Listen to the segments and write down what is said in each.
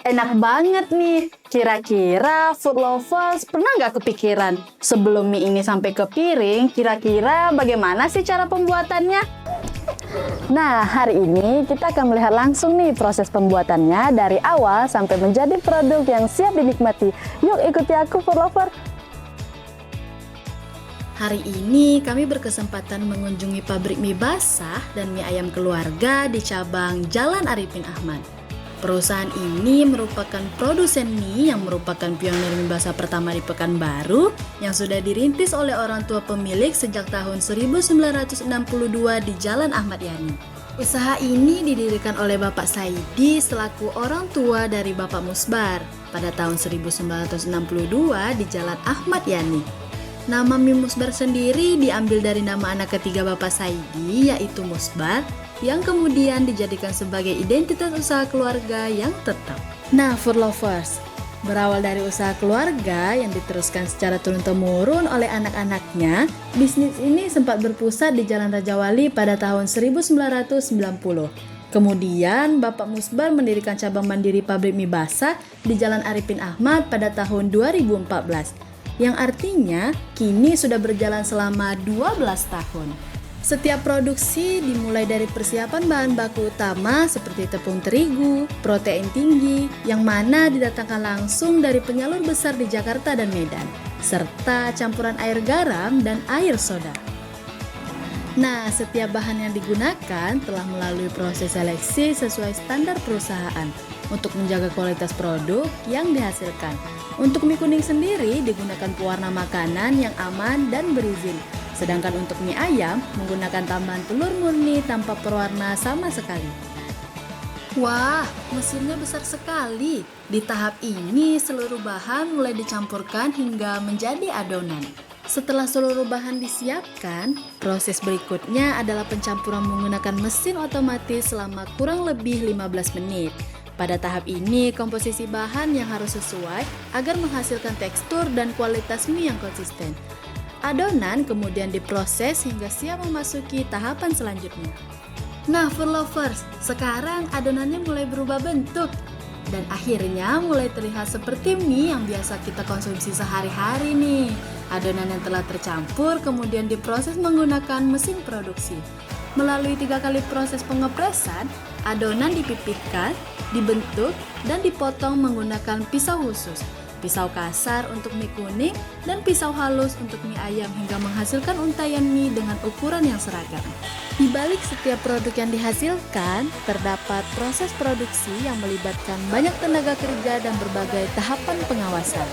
Enak banget nih. Kira-kira food lovers pernah nggak kepikiran sebelum mie ini sampai ke piring, kira-kira bagaimana sih cara pembuatannya? Nah, hari ini kita akan melihat langsung nih proses pembuatannya dari awal sampai menjadi produk yang siap dinikmati. Yuk ikuti aku food lover. Hari ini kami berkesempatan mengunjungi pabrik mie basah dan mie ayam keluarga di cabang Jalan Arifin Ahmad. Perusahaan ini merupakan produsen mie yang merupakan pionir mie basah pertama di Pekanbaru yang sudah dirintis oleh orang tua pemilik sejak tahun 1962 di Jalan Ahmad Yani. Usaha ini didirikan oleh Bapak Saidi selaku orang tua dari Bapak Musbar pada tahun 1962 di Jalan Ahmad Yani. Nama mie Musbar sendiri diambil dari nama anak ketiga Bapak Saidi yaitu Musbar yang kemudian dijadikan sebagai identitas usaha keluarga yang tetap. Nah, food lovers, berawal dari usaha keluarga yang diteruskan secara turun-temurun oleh anak-anaknya, bisnis ini sempat berpusat di Jalan Raja Wali pada tahun 1990. Kemudian, Bapak Musbar mendirikan cabang mandiri pabrik mie basah di Jalan Arifin Ahmad pada tahun 2014, yang artinya kini sudah berjalan selama 12 tahun. Setiap produksi dimulai dari persiapan bahan baku utama seperti tepung terigu, protein tinggi, yang mana didatangkan langsung dari penyalur besar di Jakarta dan Medan, serta campuran air garam dan air soda. Nah, setiap bahan yang digunakan telah melalui proses seleksi sesuai standar perusahaan untuk menjaga kualitas produk yang dihasilkan. Untuk mie kuning sendiri digunakan pewarna makanan yang aman dan berizin. Sedangkan untuk mie ayam menggunakan tambahan telur murni tanpa pewarna sama sekali. Wah, mesinnya besar sekali. Di tahap ini seluruh bahan mulai dicampurkan hingga menjadi adonan. Setelah seluruh bahan disiapkan, proses berikutnya adalah pencampuran menggunakan mesin otomatis selama kurang lebih 15 menit. Pada tahap ini, komposisi bahan yang harus sesuai agar menghasilkan tekstur dan kualitas mie yang konsisten. Adonan kemudian diproses hingga siap memasuki tahapan selanjutnya. Nah, food lovers, sekarang adonannya mulai berubah bentuk dan akhirnya mulai terlihat seperti mie yang biasa kita konsumsi sehari-hari nih. Adonan yang telah tercampur kemudian diproses menggunakan mesin produksi. Melalui 3 kali proses pengepresan, adonan dipipihkan, dibentuk, dan dipotong menggunakan pisau khusus. Pisau kasar untuk mie kuning dan pisau halus untuk mie ayam hingga menghasilkan untayan mie dengan ukuran yang seragam. Di balik setiap produk yang dihasilkan, terdapat proses produksi yang melibatkan banyak tenaga kerja dan berbagai tahapan pengawasan.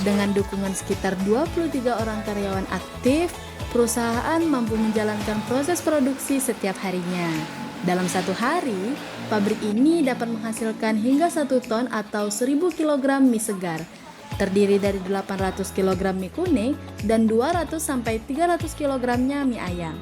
Dengan dukungan sekitar 23 orang karyawan aktif, perusahaan mampu menjalankan proses produksi setiap harinya. Dalam satu hari, pabrik ini dapat menghasilkan hingga 1 ton atau 1000 kg mie segar, terdiri dari 800 kg mie kuning dan 200-300 kg-nya mie ayam.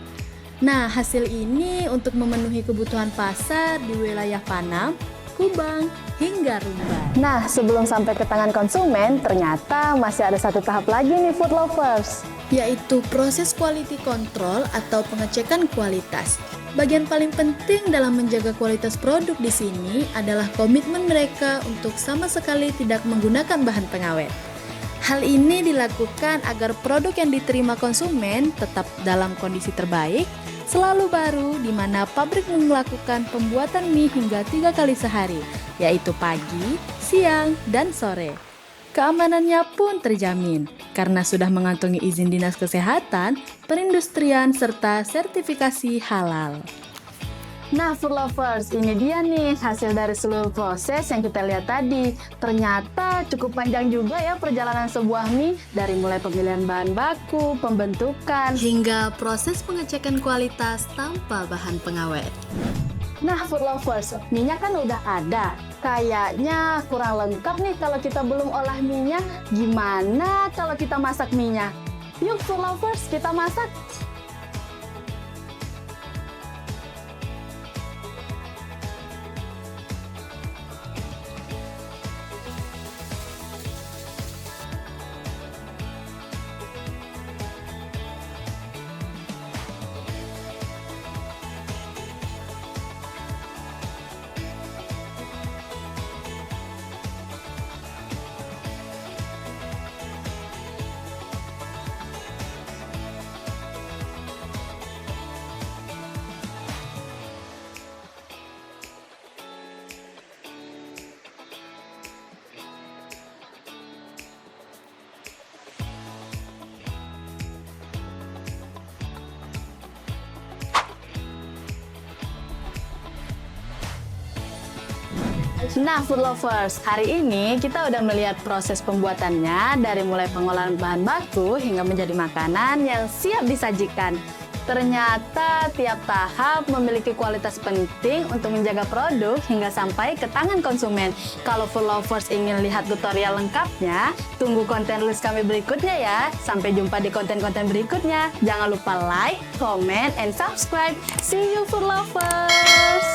Nah, hasil ini untuk memenuhi kebutuhan pasar di wilayah Panam, Kubang, hingga Rumbai. Nah, sebelum sampai ke tangan konsumen, ternyata masih ada satu tahap lagi nih food lovers, yaitu proses quality control atau pengecekan kualitas. Bagian paling penting dalam menjaga kualitas produk di sini adalah komitmen mereka untuk sama sekali tidak menggunakan bahan pengawet. Hal ini dilakukan agar produk yang diterima konsumen tetap dalam kondisi terbaik, selalu baru, di mana pabrik melakukan pembuatan mie hingga 3 kali sehari, yaitu pagi, siang, dan sore. Keamanannya pun terjamin karena sudah mengantongi izin Dinas Kesehatan, Perindustrian, serta sertifikasi halal. Nah, food lovers, ini dia nih hasil dari seluruh proses yang kita lihat tadi. Ternyata cukup panjang juga ya perjalanan sebuah mie, dari mulai pemilihan bahan baku, pembentukan, hingga proses pengecekan kualitas tanpa bahan pengawet. Nah, food lovers, mie-nya kan udah ada. Kayaknya kurang lengkap nih kalau kita belum olah mie-nya. Gimana kalau kita masak mie-nya? Yuk food lovers, kita masak! Nah, food lovers, hari ini kita udah melihat proses pembuatannya dari mulai pengolahan bahan baku hingga menjadi makanan yang siap disajikan. Ternyata tiap tahap memiliki kualitas penting untuk menjaga produk hingga sampai ke tangan konsumen. Kalau food lovers ingin lihat tutorial lengkapnya, tunggu konten list kami berikutnya ya. Sampai jumpa di konten-konten berikutnya. Jangan lupa like, comment, and subscribe. See you food lovers!